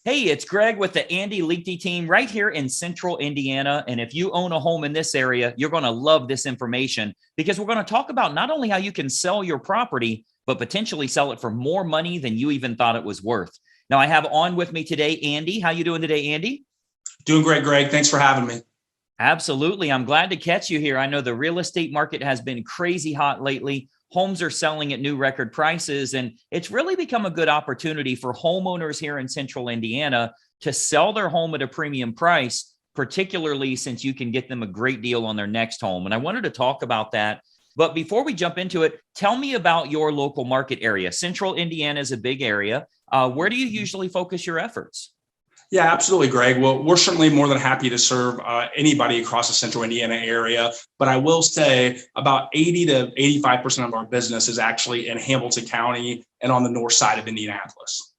Hey, it's Greg with the Andy Liechty team right here in central Indiana. And if you own a home in this area, you're going to love this information because we're going to talk about not only how you can sell your property, but potentially sell it for more money than you even thought it was worth. Now, I have on with me today, Andy. How you doing today, Andy? Doing great, Greg. Thanks for having me. Absolutely. I'm glad to catch you here. I know the real estate market has been crazy hot lately. Homes are selling at new record prices, and it's really become a good opportunity for homeowners here in central Indiana to sell their home at a premium price, particularly since you can get them a great deal on their next home. And I wanted to talk about that. But before we jump into it, tell me about your local market area. Central Indiana is a big area. Where do you usually focus your efforts? Yeah, absolutely, Greg. Well, we're certainly more than happy to serve anybody across the central Indiana area. But I will say about 80 to 85% of our business is actually in Hamilton County and on the north side of Indianapolis.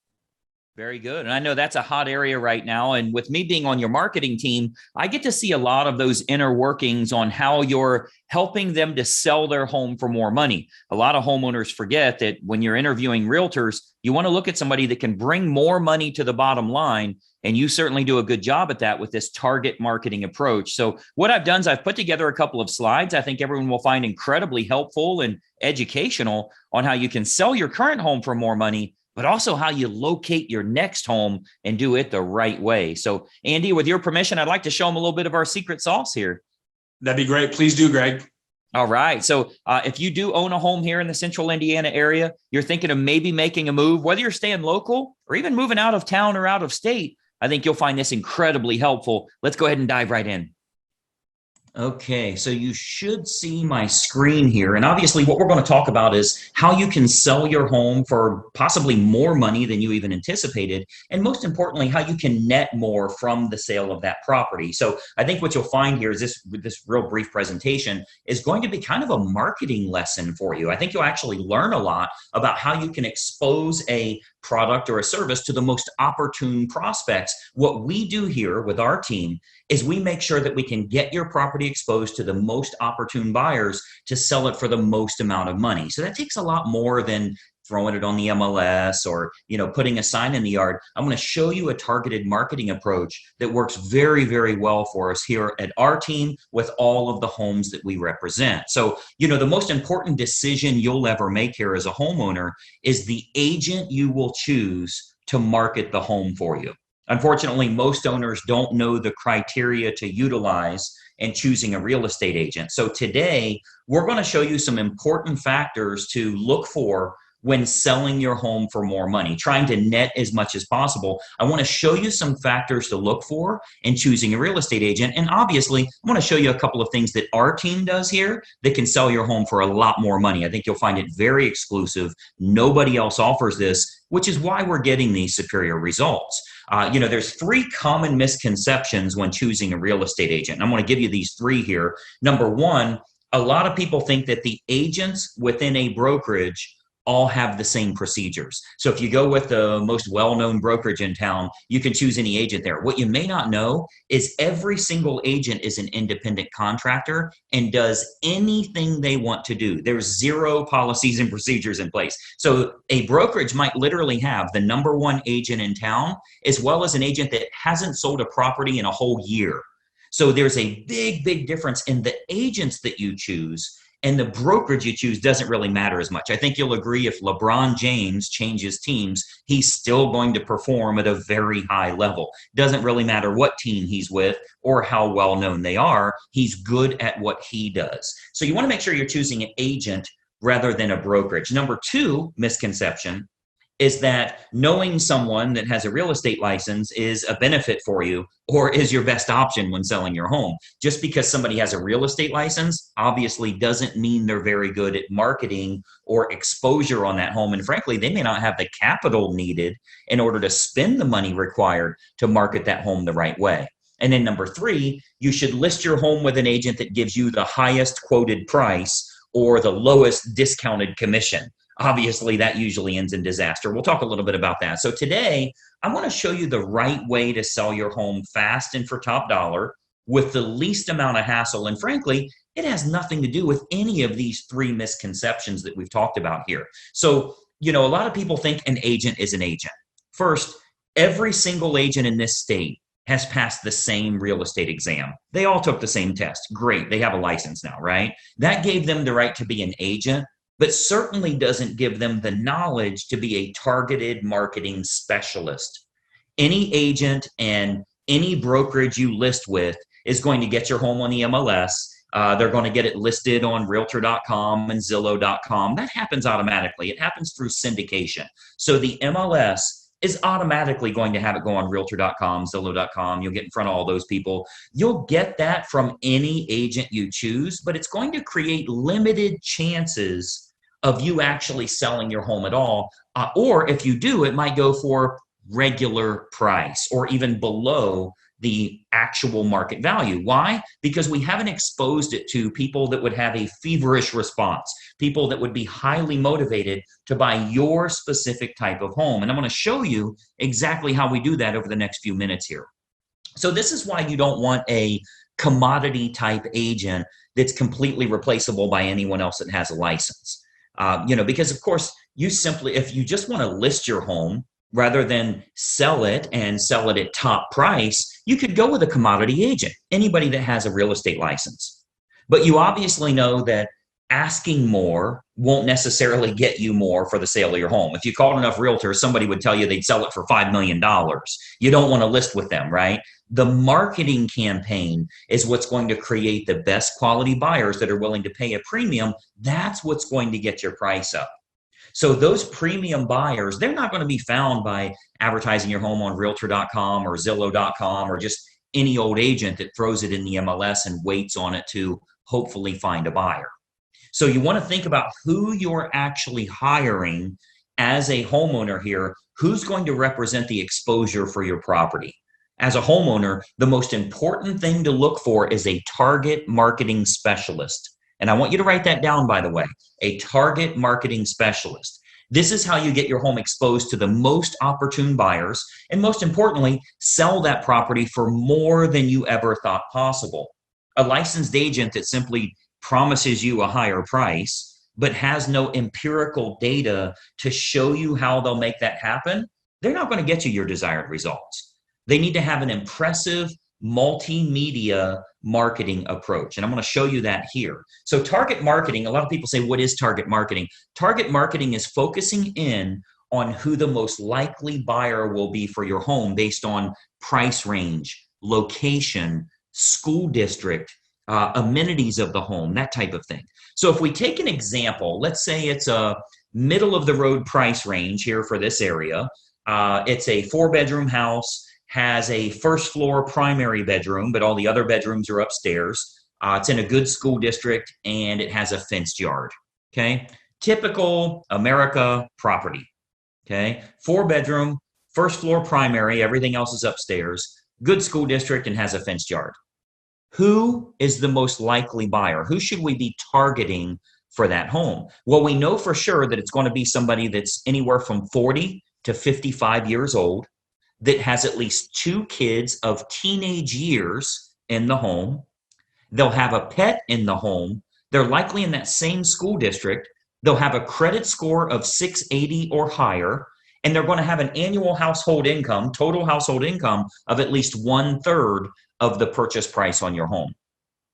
Very good. And I know that's a hot area right now. And with me being on your marketing team, I get to see a lot of those inner workings on how you're helping them to sell their home for more money. A lot of homeowners forget that when you're interviewing realtors, you want to look at somebody that can bring more money to the bottom line. And you certainly do a good job at that with this target marketing approach. So what I've done is I've put together a couple of slides I think everyone will find incredibly helpful and educational on how you can sell your current home for more money, but also how you locate your next home and do it the right way. So Andy, with your permission, I'd like to show them a little bit of our secret sauce here. That'd be great. Please do, Greg. All right. So if you do own a home here in the central Indiana area, you're thinking of maybe making a move, whether you're staying local or even moving out of town or out of state, I think you'll find this incredibly helpful. Let's go ahead and dive right in. Okay, so you should see my screen here. And obviously what we're going to talk about is how you can sell your home for possibly more money than you even anticipated. And most importantly, how you can net more from the sale of that property. So I think what you'll find here is this real brief presentation is going to be kind of a marketing lesson for you. I think you'll actually learn a lot about how you can expose a product or a service to the most opportune prospects. What we do here with our team is we make sure that we can get your property exposed to the most opportune buyers to sell it for the most amount of money. So that takes a lot more than throwing it on the MLS or, putting a sign in the yard. I'm going to show you a targeted marketing approach that works very, very well for us here at our team with all of the homes that we represent. So, the most important decision you'll ever make here as a homeowner is the agent you will choose to market the home for you. Unfortunately, most owners don't know the criteria to utilize in choosing a real estate agent. So today, we're going to show you some important factors to look for when selling your home for more money, trying to net as much as possible. I want to show you some factors to look for in choosing a real estate agent. And obviously, I want to show you a couple of things that our team does here that can sell your home for a lot more money. I think you'll find it very exclusive. Nobody else offers this, which is why we're getting these superior results. There's three common misconceptions when choosing a real estate agent. And I'm going to give you these three here. Number one, a lot of people think that the agents within a brokerage all have the same procedures. So if you go with the most well-known brokerage in town, you can choose any agent there. What you may not know is every single agent is an independent contractor and does anything they want to do. There's zero policies and procedures in place. So a brokerage might literally have the number one agent in town, as well as an agent that hasn't sold a property in a whole year. So there's a big, big difference in the agents that you choose. And the brokerage you choose doesn't really matter as much. I think you'll agree if LeBron James changes teams, he's still going to perform at a very high level. Doesn't really matter what team he's with or how well known they are. He's good at what he does. So you want to make sure you're choosing an agent rather than a brokerage. Number two misconception is that knowing someone that has a real estate license is a benefit for you or is your best option when selling your home. Just because somebody has a real estate license obviously doesn't mean they're very good at marketing or exposure on that home. And frankly, they may not have the capital needed in order to spend the money required to market that home the right way. And then number three, you should list your home with an agent that gives you the highest quoted price or the lowest discounted commission. Obviously, that usually ends in disaster. We'll talk a little bit about that. So today, I want to show you the right way to sell your home fast and for top dollar with the least amount of hassle. And frankly, it has nothing to do with any of these three misconceptions that we've talked about here. So, a lot of people think an agent is an agent. First, every single agent in this state has passed the same real estate exam. They all took the same test. Great. They have a license now, right? That gave them the right to be an agent, but certainly doesn't give them the knowledge to be a targeted marketing specialist. Any agent and any brokerage you list with is going to get your home on the MLS. They're going to get it listed on Realtor.com and Zillow.com. That happens automatically. It happens through syndication. So the MLS is automatically going to have it go on Realtor.com, Zillow.com. You'll get in front of all those people. You'll get that from any agent you choose, but it's going to create limited chances of you actually selling your home at all. Or if you do, it might go for regular price or even below the actual market value. Why? Because we haven't exposed it to people that would have a feverish response, people that would be highly motivated to buy your specific type of home. And I'm going to show you exactly how we do that over the next few minutes here. So this is why you don't want a commodity type agent that's completely replaceable by anyone else that has a license. Because of course, if you just want to list your home rather than sell it and sell it at top price, you could go with a commodity agent, anybody that has a real estate license. But you obviously know that asking more won't necessarily get you more for the sale of your home. If you called enough realtors, somebody would tell you they'd sell it for $5 million. You don't want to list with them, right? The marketing campaign is what's going to create the best quality buyers that are willing to pay a premium. That's what's going to get your price up. So those premium buyers, they're not going to be found by advertising your home on Realtor.com or Zillow.com or just any old agent that throws it in the MLS and waits on it to hopefully find a buyer. So you want to think about who you're actually hiring as a homeowner here, who's going to represent the exposure for your property. As a homeowner, the most important thing to look for is a target marketing specialist. And I want you to write that down, by the way, a target marketing specialist. This is how you get your home exposed to the most opportune buyers, and most importantly, sell that property for more than you ever thought possible. A licensed agent that simply promises you a higher price, but has no empirical data to show you how they'll make that happen, they're not going to get you your desired results. They need to have an impressive multimedia marketing approach. And I'm going to show you that here. So target marketing, a lot of people say, what is target marketing? Target marketing is focusing in on who the most likely buyer will be for your home based on price range, location, school district, amenities of the home, that type of thing. So if we take an example, let's say it's a middle of the road price range here for this area. It's a 4-bedroom house, has a first floor primary bedroom, but all the other bedrooms are upstairs. It's in a good school district and it has a fenced yard. Okay. Typical America property. Okay. 4-bedroom, first floor primary, everything else is upstairs, good school district and has a fenced yard. Who is the most likely buyer? Who should we be targeting for that home? Well, we know for sure that it's going to be somebody that's anywhere from 40 to 55 years old, that has at least 2 kids of teenage years in the home. They'll have a pet in the home. They're likely in that same school district. They'll have a credit score of 680 or higher, and they're going to have an annual household income, total household income of at least 1/3 of the purchase price on your home.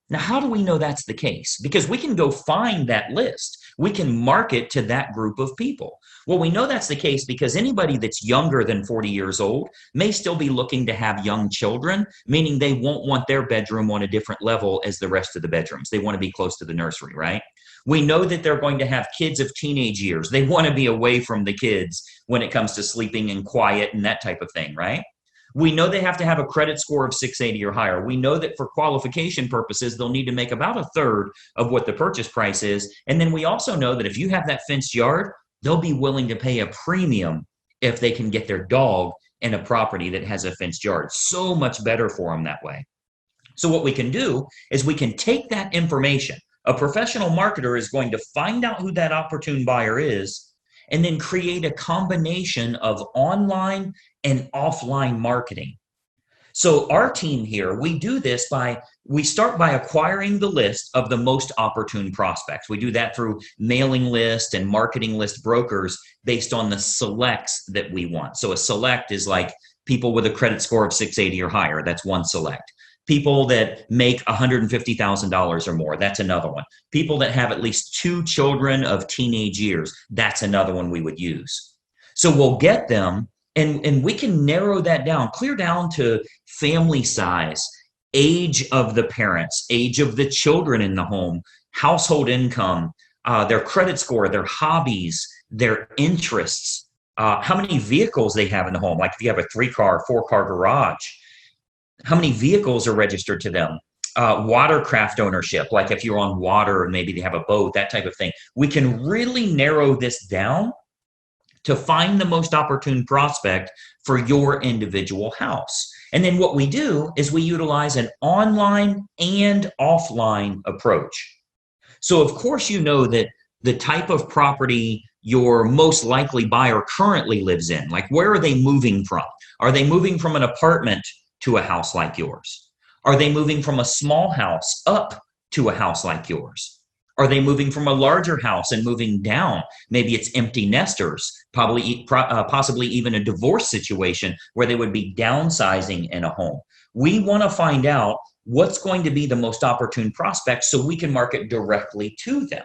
Now, how do we know that's the case? Because we can go find that list. We can market to that group of people. Well, we know that's the case because anybody that's younger than 40 years old may still be looking to have young children, meaning they won't want their bedroom on a different level as the rest of the bedrooms. They want to be close to the nursery, right? We know that they're going to have kids of teenage years. They want to be away from the kids when it comes to sleeping and quiet and that type of thing, right? We know they have to have a credit score of 680 or higher. We know that for qualification purposes, they'll need to make about 1/3 of what the purchase price is. And then we also know that if you have that fenced yard, they'll be willing to pay a premium if they can get their dog in a property that has a fenced yard. So much better for them that way. So what we can do is we can take that information. A professional marketer is going to find out who that opportune buyer is and then create a combination of online and offline marketing. So our team here, we do this we start by acquiring the list of the most opportune prospects. We do that through mailing list and marketing list brokers based on the selects that we want. So a select is like People with a credit score of 680 or higher, that's one select. People that make $150,000 or more, that's another one. People that have at least 2 children of teenage years, that's another one we would use. So we'll get them, and we can narrow that down, clear down to family size, age of the parents, age of the children in the home, household income, their credit score, their hobbies, their interests, how many vehicles they have in the home. Like if you have a 3-car, 4-car garage, how many vehicles are registered to them? Watercraft ownership, like if you're on water and maybe they have a boat, that type of thing. We can really narrow this down to find the most opportune prospect for your individual house. And then what we do is we utilize an online and offline approach. So of course, you know that the type of property your most likely buyer currently lives in, like where are they moving from? Are they moving from an apartment to a house like yours? Are they moving from a small house up to a house like yours? Are they moving from a larger house and moving down? Maybe it's empty nesters, possibly even a divorce situation where they would be downsizing in a home. We want to find out what's going to be the most opportune prospect so we can market directly to them.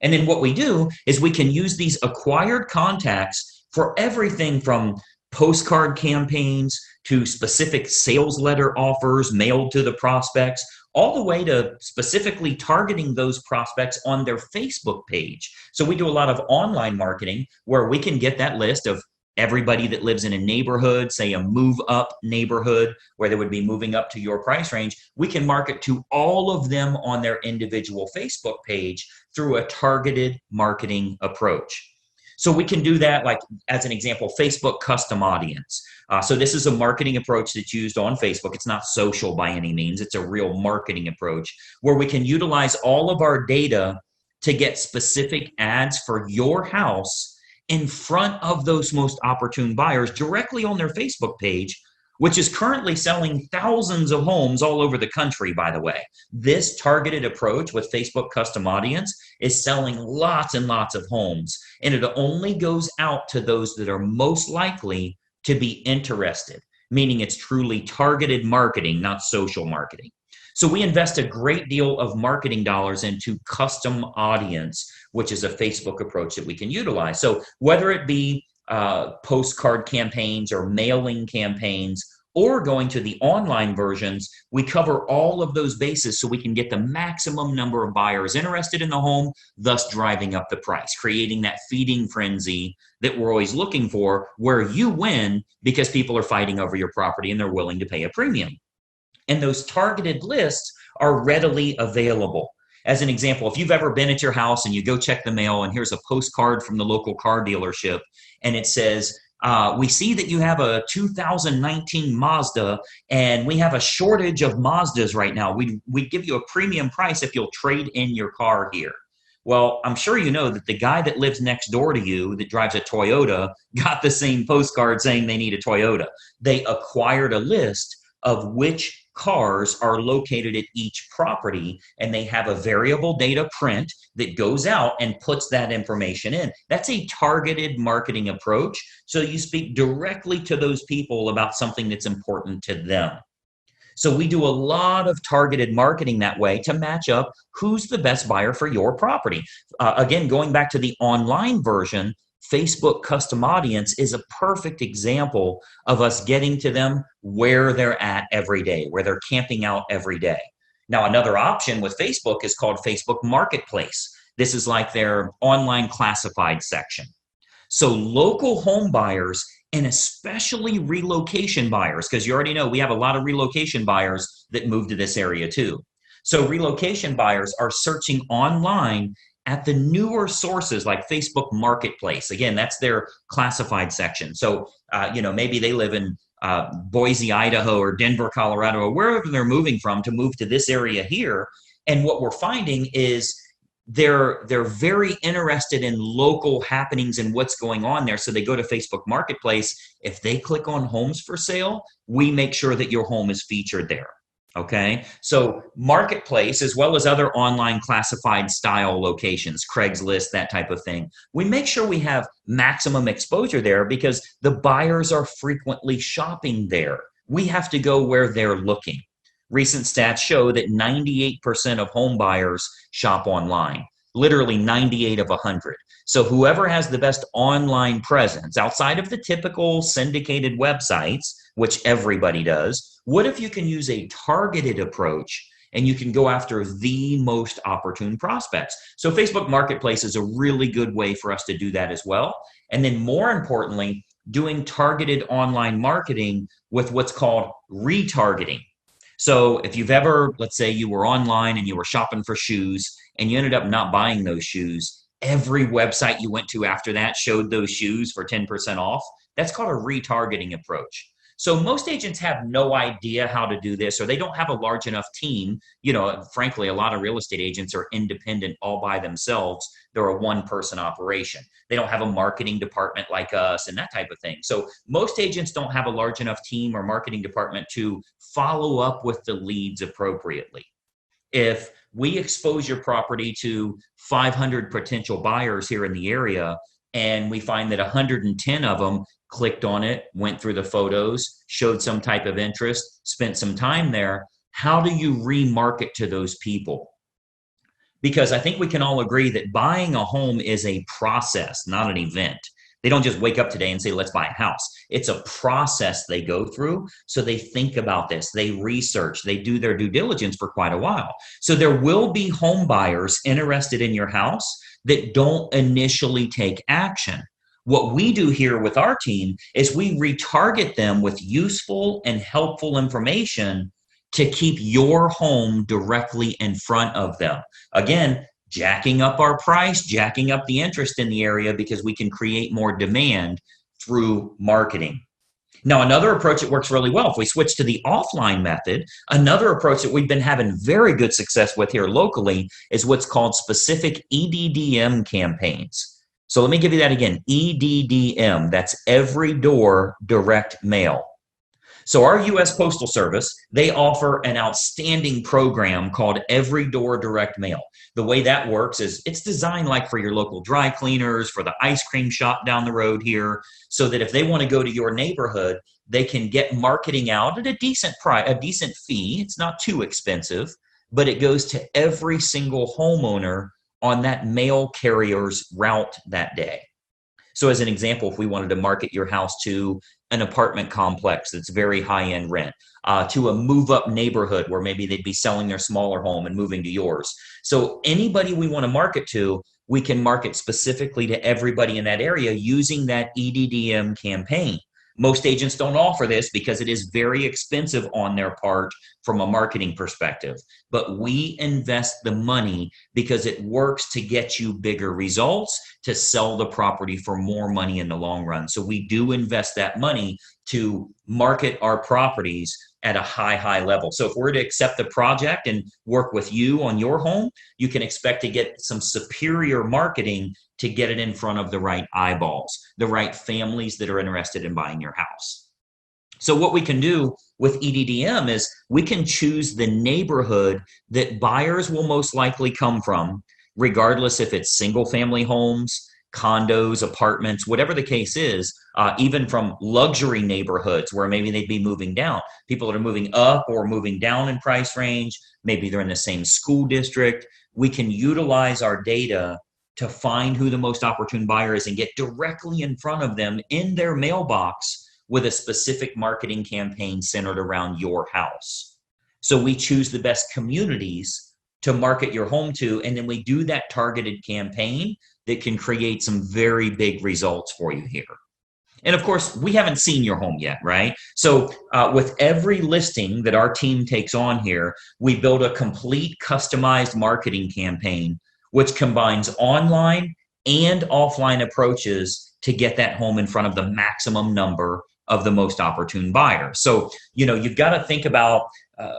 And then what we do is we can use these acquired contacts for everything from postcard campaigns to specific sales letter offers mailed to the prospects, all the way to specifically targeting those prospects on their Facebook page. So we do a lot of online marketing where we can get that list of everybody that lives in a neighborhood, say a move up neighborhood where they would be moving up to your price range. We can market to all of them on their individual Facebook page through a targeted marketing approach. So we can do that, like as an example, Facebook custom audience. So this is a marketing approach that's used on Facebook. It's not social by any means. It's a real marketing approach where we can utilize all of our data to get specific ads for your house in front of those most opportune buyers directly on their Facebook page, which is currently selling thousands of homes all over the country, by the way. This targeted approach with Facebook custom audience is selling lots and lots of homes, and it only goes out to those that are most likely to be interested, meaning it's truly targeted marketing, not social marketing. So we invest a great deal of marketing dollars into custom audience, which is a Facebook approach that we can utilize. So whether it be postcard campaigns or mailing campaigns or going to the online versions, we cover all of those bases so we can get the maximum number of buyers interested in the home, thus driving up the price, creating that feeding frenzy that we're always looking for, where you win because people are fighting over your property and they're willing to pay a premium. And those targeted lists are readily available. As an example, if you've ever been at your house and you go check the mail and here's a postcard from the local car dealership and it says, we see that you have a 2019 Mazda and we have a shortage of Mazdas right now. We'd give you a premium price if you'll trade in your car here. Well, I'm sure you know that the guy that lives next door to you that drives a Toyota got the same postcard saying they need a Toyota. They acquired a list of which cars are located at each property, and they have a variable data print that goes out and puts that information in. That's a targeted marketing approach. So you speak directly to those people about something that's important to them. So we do a lot of targeted marketing that way to match up who's the best buyer for your property. Again, going back to the online version, Facebook custom audience is a perfect example of us getting to them where they're at every day, where they're camping out every day. Now, another option with Facebook is called Facebook Marketplace. This is like their online classified section. So local home buyers and especially relocation buyers, because you already know we have a lot of relocation buyers that move to this area too. So relocation buyers are searching online at the newer sources like Facebook Marketplace. Again, that's their classified section. So, maybe they live in Boise, Idaho, or Denver, Colorado, or wherever they're moving from to move to this area here. And what we're finding is they're very interested in local happenings and what's going on there. So they go to Facebook Marketplace. If they click on homes for sale, we make sure that your home is featured there. Okay. So marketplace, as well as other online classified style locations, Craigslist, that type of thing, we make sure we have maximum exposure there because the buyers are frequently shopping there. We have to go where they're looking. Recent stats show that 98% of home buyers shop online, literally 98 of 100. So whoever has the best online presence outside of the typical syndicated websites, which everybody does, what if you can use a targeted approach and you can go after the most opportune prospects? So Facebook Marketplace is a really good way for us to do that as well. And then more importantly, doing targeted online marketing with what's called retargeting. So if you've ever, let's say you were online and you were shopping for shoes and you ended up not buying those shoes, every website you went to after that showed those shoes for 10% off. That's called a retargeting approach. So most agents have no idea how to do this, or they don't have a large enough team. You know, frankly, a lot of real estate agents are independent all by themselves. They're a one-person operation. They don't have a marketing department like us and that type of thing. So most agents don't have a large enough team or marketing department to follow up with the leads appropriately. If we expose your property to 500 potential buyers here in the area, and we find that 110 of them clicked on it, went through the photos, showed some type of interest, spent some time there, how do you remarket to those people? Because I think we can all agree that buying a home is a process, not an event. They don't just wake up today and say, let's buy a house. It's a process they go through. So they think about this, they research, they do their due diligence for quite a while. So there will be home buyers interested in your house that don't initially take action. What we do here with our team is we retarget them with useful and helpful information to keep your home directly in front of them. Again, jacking up our price, jacking up the interest in the area because we can create more demand through marketing. Now, another approach that works really well, if we switch to the offline method, another approach that we've been having very good success with here locally is what's called specific EDDM campaigns. So let me give you that again, EDDM, that's every door direct mail. So our U.S. Postal Service, they offer an outstanding program called Every Door Direct Mail. The way that works is it's designed like for your local dry cleaners, for the ice cream shop down the road here, so that if they want to go to your neighborhood, they can get marketing out at a decent price, a decent fee. It's not too expensive, but it goes to every single homeowner on that mail carrier's route that day. So as an example, if we wanted to market your house to an apartment complex that's very high-end rent, to a move-up neighborhood where maybe they'd be selling their smaller home and moving to yours. So anybody we want to market to, we can market specifically to everybody in that area using that EDDM campaign. Most agents don't offer this because it is very expensive on their part from a marketing perspective. But we invest the money because it works to get you bigger results, to sell the property for more money in the long run. So we do invest that money to market our properties at a high level. So if we're to accept the project and work with you on your home, you can expect to get some superior marketing to get it in front of the right eyeballs, the right families that are interested in buying your house. So what we can do with EDDM is we can choose the neighborhood that buyers will most likely come from, regardless if it's single family homes, condos, apartments, whatever the case is, even from luxury neighborhoods where maybe they'd be moving down. People that are moving up or moving down in price range, maybe they're in the same school district. We can utilize our data to find who the most opportune buyer is and get directly in front of them in their mailbox with a specific marketing campaign centered around your house. So we choose the best communities to market your home to, and then we do that targeted campaign that can create some very big results for you here. And of course, we haven't seen your home yet, right? So with every listing that our team takes on here, we build a complete customized marketing campaign, which combines online and offline approaches to get that home in front of the maximum number of the most opportune buyers. So, you've got to think about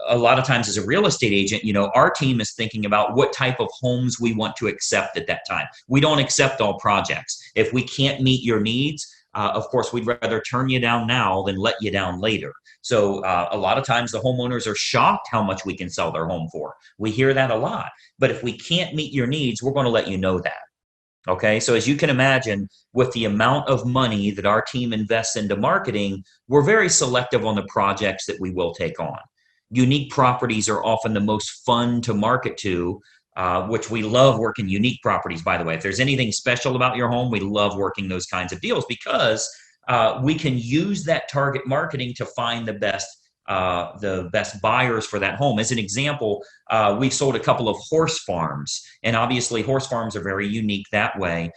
a lot of times as a real estate agent, our team is thinking about what type of homes we want to accept at that time. We don't accept all projects. If we can't meet your needs, of course, we'd rather turn you down now than let you down later. So a lot of times the homeowners are shocked how much we can sell their home for. We hear that a lot. But if we can't meet your needs, we're going to let you know that. Okay, so as you can imagine, with the amount of money that our team invests into marketing, we're very selective on the projects that we will take on. Unique properties are often the most fun to market to, which we love working unique properties, by the way. If there's anything special about your home, we love working those kinds of deals because we can use that target marketing to find the best buyers for that home. As an example, we've sold a couple of horse farms, and obviously horse farms are very unique that way.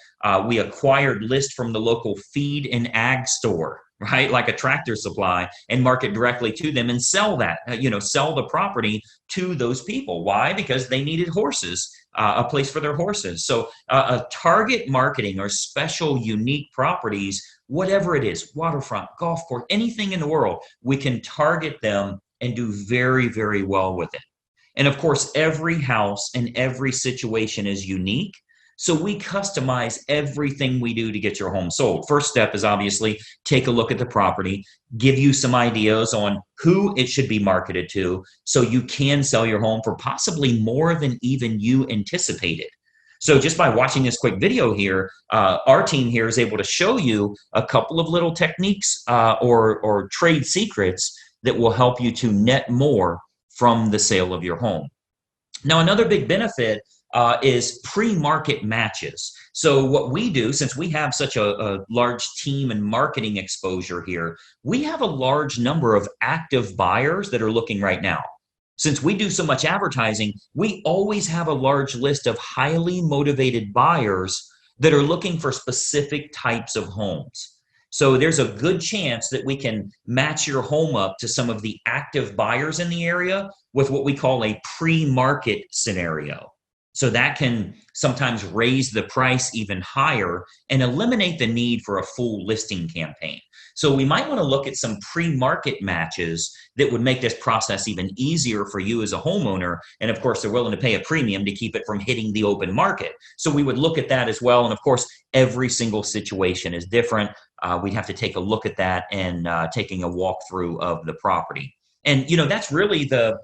We acquired list from the local feed and ag store, right? Like a Tractor Supply, and market directly to them and sell that, sell the property to those people. Why? Because they needed horses, a place for their horses. So a target marketing or special unique properties, whatever it is, waterfront, golf course, anything in the world, we can target them and do very, very well with it. And of course, every house and every situation is unique. So we customize everything we do to get your home sold. First step is obviously take a look at the property, give you some ideas on who it should be marketed to so you can sell your home for possibly more than even you anticipated. So just by watching this quick video here, our team here is able to show you a couple of little techniques or trade secrets that will help you to net more from the sale of your home. Now, another big benefit is pre-market matches. So what we do, since we have such a large team and marketing exposure here, we have a large number of active buyers that are looking right now. Since we do so much advertising, we always have a large list of highly motivated buyers that are looking for specific types of homes. So there's a good chance that we can match your home up to some of the active buyers in the area with what we call a pre-market scenario. So that can sometimes raise the price even higher and eliminate the need for a full listing campaign. So we might want to look at some pre-market matches that would make this process even easier for you as a homeowner. And of course, they're willing to pay a premium to keep it from hitting the open market. So we would look at that as well. And of course, every single situation is different. We'd have to take a look at that and taking a walkthrough of the property. And, that's really the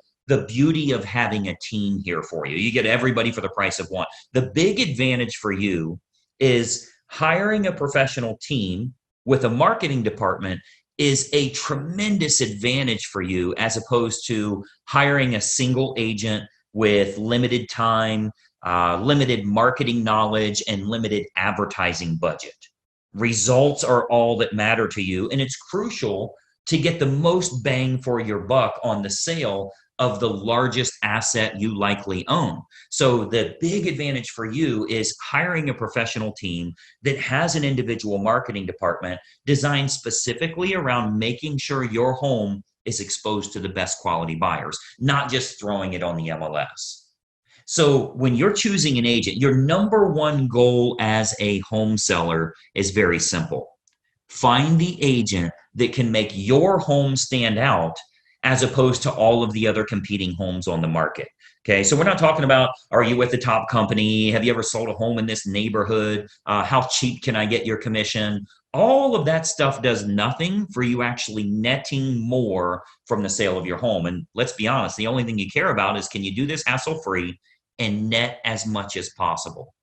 beauty of having a team here for you. You get everybody for the price of one. The big advantage for you is hiring a professional team with a marketing department is a tremendous advantage for you as opposed to hiring a single agent with limited time, limited marketing knowledge, and limited advertising budget. Results are all that matter to you, and it's crucial to get the most bang for your buck on the sale of the largest asset you likely own. So the big advantage for you is hiring a professional team that has an individual marketing department designed specifically around making sure your home is exposed to the best quality buyers, not just throwing it on the MLS. So when you're choosing an agent, your number one goal as a home seller is very simple. Find the agent that can make your home stand out as opposed to all of the other competing homes on the market. Okay, so we're not talking about, are you with the top company? Have you ever sold a home in this neighborhood? How cheap can I get your commission? All of that stuff does nothing for you actually netting more from the sale of your home. And let's be honest, the only thing you care about is, can you do this hassle-free and net as much as possible?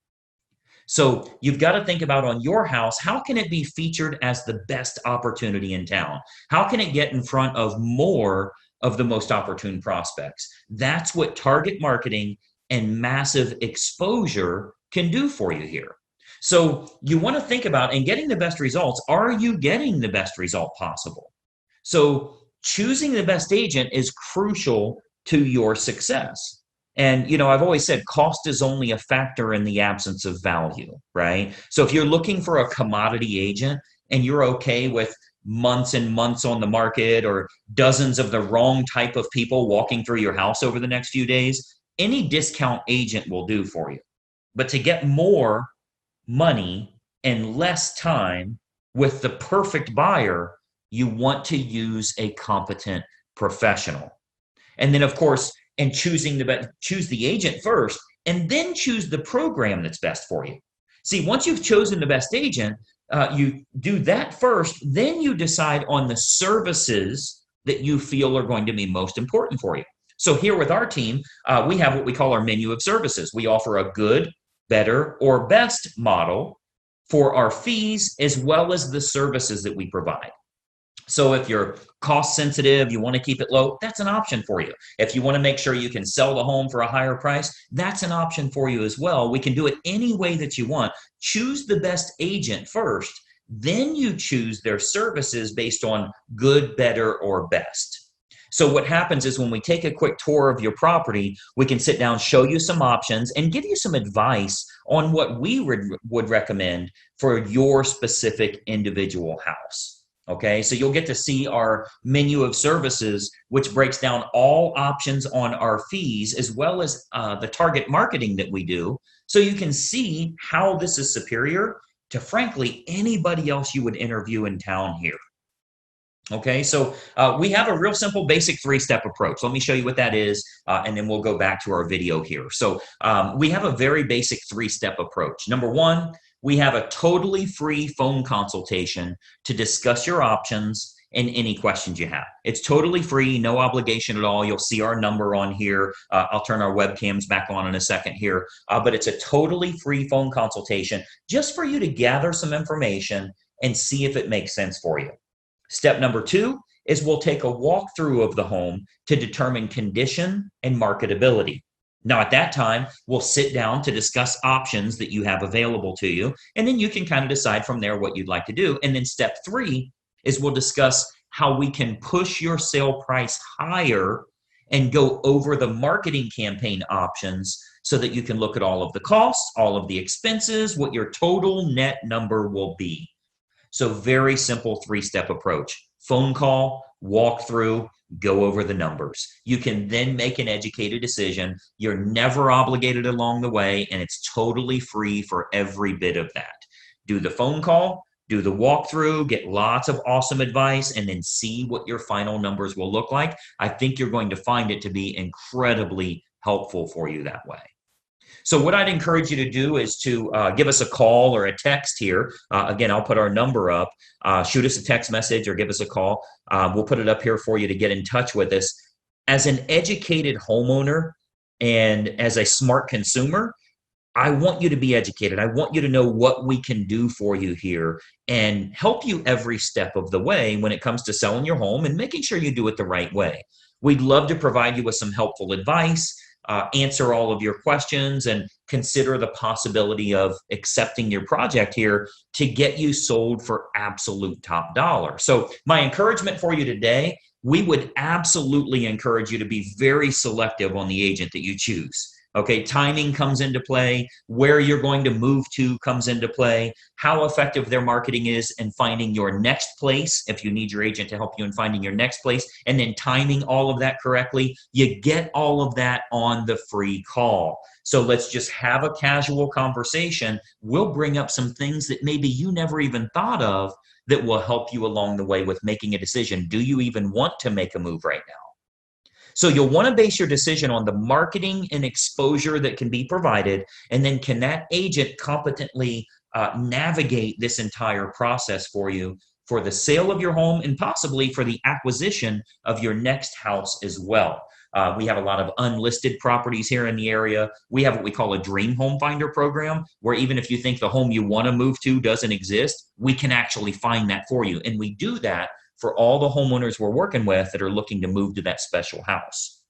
So you've got to think about, on your house, how can it be featured as the best opportunity in town? How can it get in front of more of the most opportune prospects? That's what target marketing and massive exposure can do for you here. So you want to think about, in getting the best results, are you getting the best result possible? So choosing the best agent is crucial to your success. And, I've always said cost is only a factor in the absence of value, right? So if you're looking for a commodity agent and you're okay with months and months on the market or dozens of the wrong type of people walking through your house over the next few days, any discount agent will do for you. But to get more money and less time with the perfect buyer, you want to use a competent professional. And then, of course, and choose the agent first, and then choose the program that's best for you. See, once you've chosen the best agent, you do that first, then you decide on the services that you feel are going to be most important for you. So here with our team, we have what we call our menu of services. We offer a good, better, or best model for our fees as well as the services that we provide. So if you're cost sensitive, you want to keep it low, that's an option for you. If you want to make sure you can sell the home for a higher price, that's an option for you as well. We can do it any way that you want. Choose the best agent first, then you choose their services based on good, better, or best. So what happens is when we take a quick tour of your property, we can sit down, show you some options, and give you some advice on what we would recommend for your specific individual house. Okay, so you'll get to see our menu of services, which breaks down all options on our fees, as well as the target marketing that we do. So you can see how this is superior to, frankly, anybody else you would interview in town here. Okay, so we have a real simple basic three-step approach. Let me show you what that is, and then we'll go back to our video here. So we have a very basic three-step approach. Number one, we have a totally free phone consultation to discuss your options and any questions you have. It's totally free, no obligation at all. You'll see our number on here. I'll turn our webcams back on in a second here, but it's a totally free phone consultation just for you to gather some information and see if it makes sense for you. Step number two is we'll take a walkthrough of the home to determine condition and marketability. Now, at that time, we'll sit down to discuss options that you have available to you, and then you can kind of decide from there what you'd like to do. And then step three is we'll discuss how we can push your sale price higher and go over the marketing campaign options so that you can look at all of the costs, all of the expenses, what your total net number will be. So very simple three-step approach. Phone call, walk through, go over the numbers. You can then make an educated decision. You're never obligated along the way, and it's totally free for every bit of that. Do the phone call, do the walkthrough, get lots of awesome advice, and then see what your final numbers will look like. I think you're going to find it to be incredibly helpful for you that way. So what I'd encourage you to do is to give us a call or a text here. Again, I'll put our number up. Shoot us a text message or give us a call. We'll put it up here for you to get in touch with us. As an educated homeowner and as a smart consumer, I want you to be educated. I want you to know what we can do for you here and help you every step of the way when it comes to selling your home and making sure you do it the right way. We'd love to provide you with some helpful advice, answer all of your questions, and consider the possibility of accepting your project here to get you sold for absolute top dollar. So my encouragement for you today, we would absolutely encourage you to be very selective on the agent that you choose. Okay, timing comes into play, where you're going to move to comes into play, how effective their marketing is in finding your next place, if you need your agent to help you in finding your next place, and then timing all of that correctly. You get all of that on the free call. So let's just have a casual conversation. We'll bring up some things that maybe you never even thought of that will help you along the way with making a decision. Do you even want to make a move right now? So you'll want to base your decision on the marketing and exposure that can be provided, and then can that agent competently navigate this entire process for you for the sale of your home and possibly for the acquisition of your next house as well. We have a lot of unlisted properties here in the area. We have what we call a dream home finder program, where even if you think the home you want to move to doesn't exist, we can actually find that for you. And we do that for all the homeowners we're working with that are looking to move to that special house.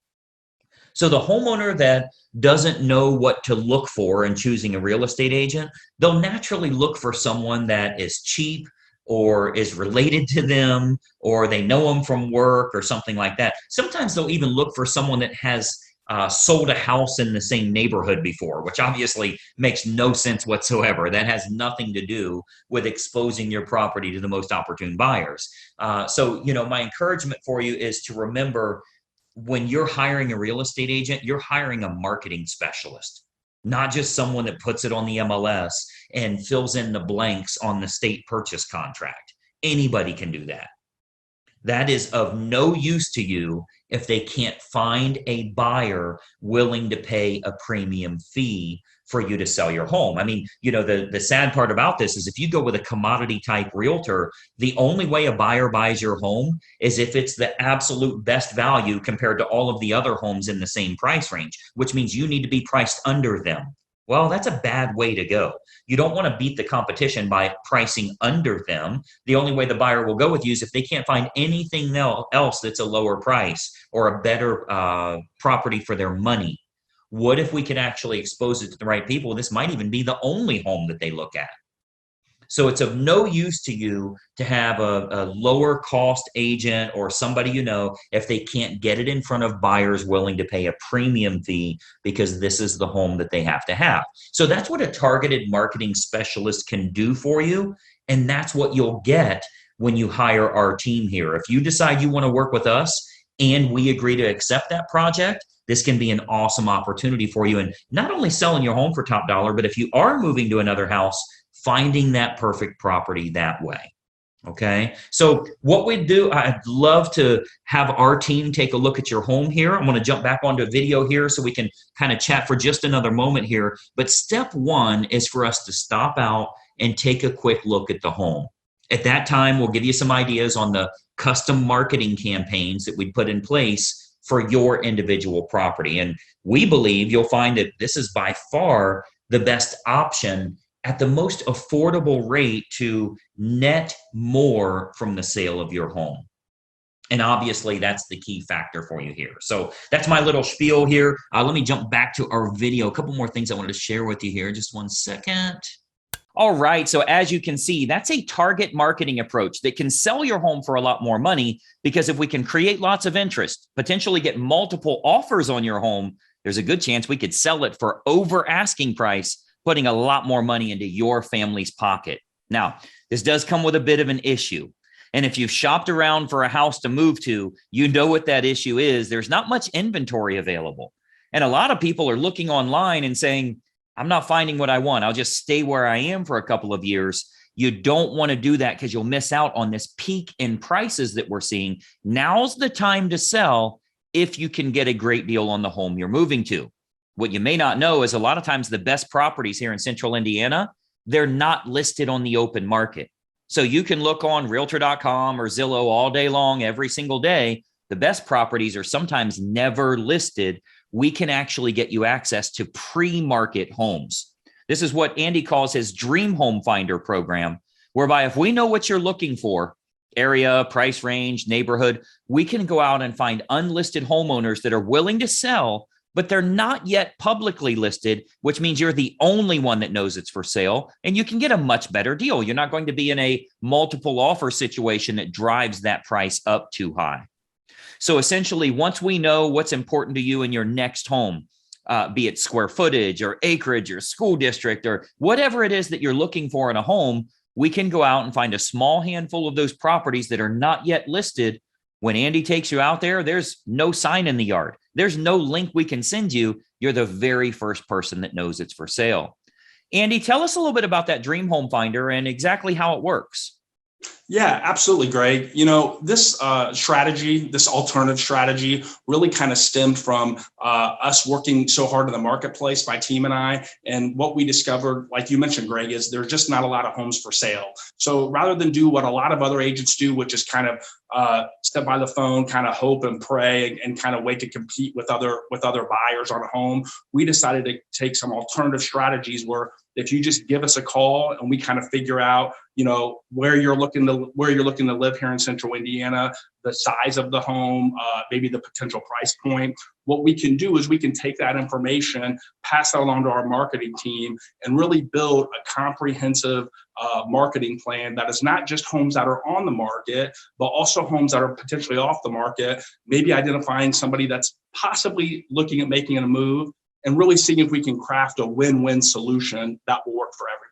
So the homeowner that doesn't know what to look for in choosing a real estate agent, they'll naturally look for someone that is cheap or is related to them, or they know them from work or something like that. Sometimes they'll even look for someone that has sold a house in the same neighborhood before, which obviously makes no sense whatsoever. That has nothing to do with exposing your property to the most opportune buyers. So, my encouragement for you is to remember, when you're hiring a real estate agent, you're hiring a marketing specialist, not just someone that puts it on the MLS and fills in the blanks on the state purchase contract. Anybody can do that. That is of no use to you if they can't find a buyer willing to pay a premium fee for you to sell your home. I mean, the sad part about this is if you go with a commodity type realtor, the only way a buyer buys your home is if it's the absolute best value compared to all of the other homes in the same price range, which means you need to be priced under them. Well, that's a bad way to go. You don't want to beat the competition by pricing under them. The only way the buyer will go with you is if they can't find anything else that's a lower price or a better property for their money. What if we could actually expose it to the right people? This might even be the only home that they look at. So it's of no use to you to have a lower cost agent or somebody if they can't get it in front of buyers willing to pay a premium fee because this is the home that they have to have. So that's what a targeted marketing specialist can do for you. And that's what you'll get when you hire our team here. If you decide you want to work with us and we agree to accept that project, this can be an awesome opportunity for you. And not only selling your home for top dollar, but if you are moving to another house, finding that perfect property that way. Okay. So what we do, I'd love to have our team take a look at your home here. I'm going to jump back onto a video here so we can kind of chat for just another moment here. But step one is for us to stop out and take a quick look at the home. At that time, we'll give you some ideas on the custom marketing campaigns that we put in place for your individual property. And we believe you'll find that this is by far the best option at the most affordable rate to net more from the sale of your home. And obviously, that's the key factor for you here. So that's my little spiel here. Let me jump back to our video. A couple more things I wanted to share with you here. Just one second. All right. So as you can see, that's a target marketing approach that can sell your home for a lot more money, because if we can create lots of interest, potentially get multiple offers on your home, there's a good chance we could sell it for over asking price, putting a lot more money into your family's pocket. Now, this does come with a bit of an issue. And if you've shopped around for a house to move to, you know what that issue is. There's not much inventory available. And a lot of people are looking online and saying, I'm not finding what I want. I'll just stay where I am for a couple of years. You don't want to do that because you'll miss out on this peak in prices that we're seeing. Now's the time to sell if you can get a great deal on the home you're moving to. What you may not know is a lot of times the best properties here in central Indiana, they're not listed on the open market. So you can look on Realtor.com or Zillow all day long, every single day. The best properties are sometimes never listed. We can actually get you access to pre-market homes. This is what Andy calls his Dream Home Finder program, whereby if we know what you're looking for, area, price range, neighborhood, we can go out and find unlisted homeowners that are willing to sell, but they're not yet publicly listed, which means you're the only one that knows it's for sale, and you can get a much better deal. You're not going to be in a multiple offer situation that drives that price up too high. So essentially, once we know what's important to you in your next home, be it square footage or acreage or school district or whatever it is that you're looking for in a home, we can go out and find a small handful of those properties that are not yet listed. When Andy takes you out there, there's no sign in the yard. There's no link we can send you. You're the very first person that knows it's for sale. Andy, tell us a little bit about that Dream Home Finder and exactly how it works. Yeah, absolutely, Greg. This strategy, this alternative strategy really kind of stemmed from us working so hard in the marketplace, my team and I. And what we discovered, like you mentioned, Greg, is there's just not a lot of homes for sale. So rather than do what a lot of other agents do, which is kind of step by the phone, kind of hope and pray and kind of wait to compete with other buyers on a home, we decided to take some alternative strategies where if you just give us a call and we kind of figure out, where you're looking to live here in central Indiana, the size of the home, maybe the potential price point. What we can do is we can take that information, pass that along to our marketing team, and really build a comprehensive marketing plan that is not just homes that are on the market, but also homes that are potentially off the market, maybe identifying somebody that's possibly looking at making a move, and really seeing if we can craft a win-win solution that will work for everybody.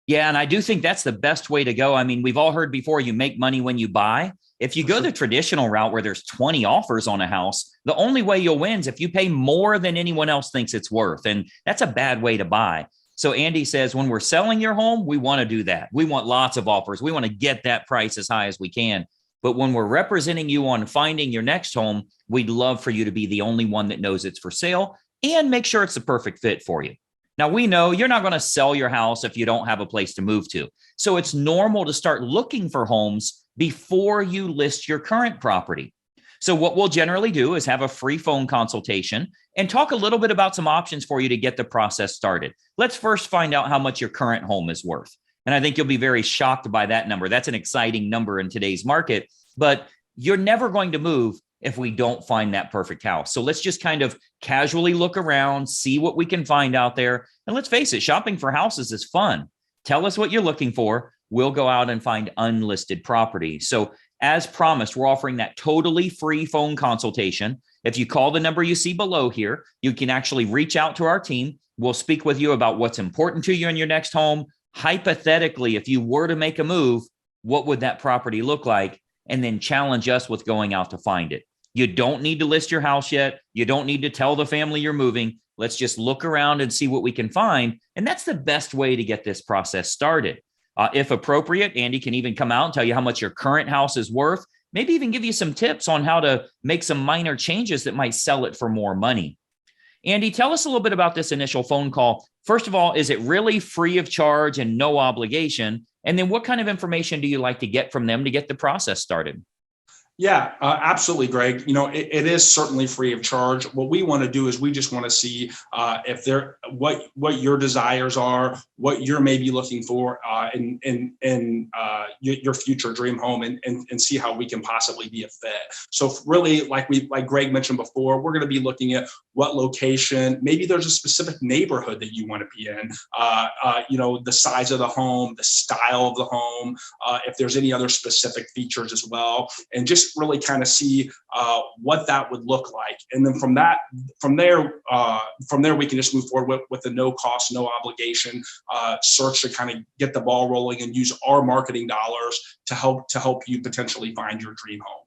Yeah, and I do think that's the best way to go. I mean, we've all heard before, you make money when you buy. If you go the traditional route where there's 20 offers on a house, the only way you'll win is if you pay more than anyone else thinks it's worth. And that's a bad way to buy. So Andy says, when we're selling your home, we want to do that. We want lots of offers. We want to get that price as high as we can. But when we're representing you on finding your next home, we'd love for you to be the only one that knows it's for sale and make sure it's the perfect fit for you. Now, we know you're not going to sell your house if you don't have a place to move to. So it's normal to start looking for homes before you list your current property. So what we'll generally do is have a free phone consultation and talk a little bit about some options for you to get the process started. Let's first find out how much your current home is worth. And I think you'll be very shocked by that number. That's an exciting number in today's market, but you're never going to move if we don't find that perfect house. So let's just kind of casually look around, see what we can find out there. And let's face it, shopping for houses is fun. Tell us what you're looking for. We'll go out and find unlisted property. So as promised, we're offering that totally free phone consultation. If you call the number you see below here, you can actually reach out to our team. We'll speak with you about what's important to you in your next home. Hypothetically, if you were to make a move, what would that property look like? And then challenge us with going out to find it. You don't need to list your house yet. You don't need to tell the family you're moving. Let's just look around and see what we can find. And that's the best way to get this process started. If appropriate, Andy can even come out and tell you how much your current house is worth, maybe even give you some tips on how to make some minor changes that might sell it for more money. Andy, tell us a little bit about this initial phone call. First of all, is it really free of charge and no obligation? And then what kind of information do you like to get from them to get the process started? Yeah, absolutely, Greg. It is certainly free of charge. What we want to do is we just want to see if what your desires are, what you're maybe looking for in your future dream home, and see how we can possibly be a fit. So really, like Greg mentioned before, we're going to be looking at what location. Maybe there's a specific neighborhood that you want to be in. The size of the home, the style of the home, if there's any other specific features as well, and just really kind of see what that would look like. And then from there, we can just move forward with a no cost, no obligation search to kind of get the ball rolling and use our marketing dollars to help you potentially find your dream home.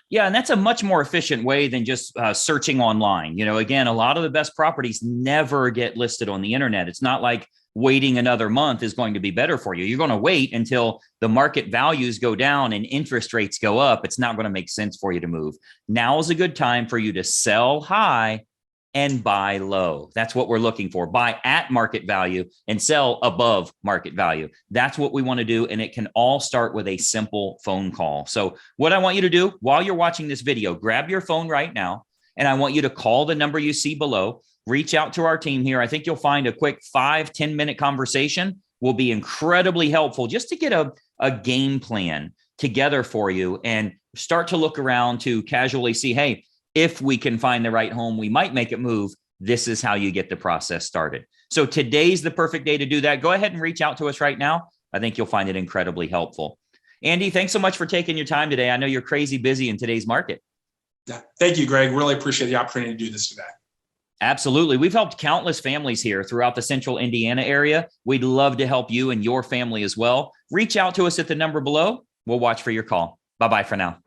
Yeah, and that's a much more efficient way than just searching online. Again, a lot of the best properties never get listed on the internet. It's not like waiting another month is going to be better for you. You're going to wait until the market values go down and interest rates go up. It's not going to make sense for you to move. Now is a good time for you to sell high and buy low. That's what we're looking for. Buy at market value and sell above market value. That's what we want to do. And it can all start with a simple phone call. So what I want you to do while you're watching this video, grab your phone right now. And I want you to call the number you see below. Reach out to our team here. I think you'll find a quick 5-10 minute conversation will be incredibly helpful just to get a game plan together for you and start to look around to casually see, hey, if we can find the right home, we might make it move. This is how you get the process started. So today's the perfect day to do that. Go ahead and reach out to us right now. I think you'll find it incredibly helpful. Andy, thanks so much for taking your time today. I know you're crazy busy in today's market. Yeah. Thank you, Greg. Really appreciate the opportunity to do this today. Absolutely. We've helped countless families here throughout the central Indiana area. We'd love to help you and your family as well. Reach out to us at the number below. We'll watch for your call. Bye-bye for now.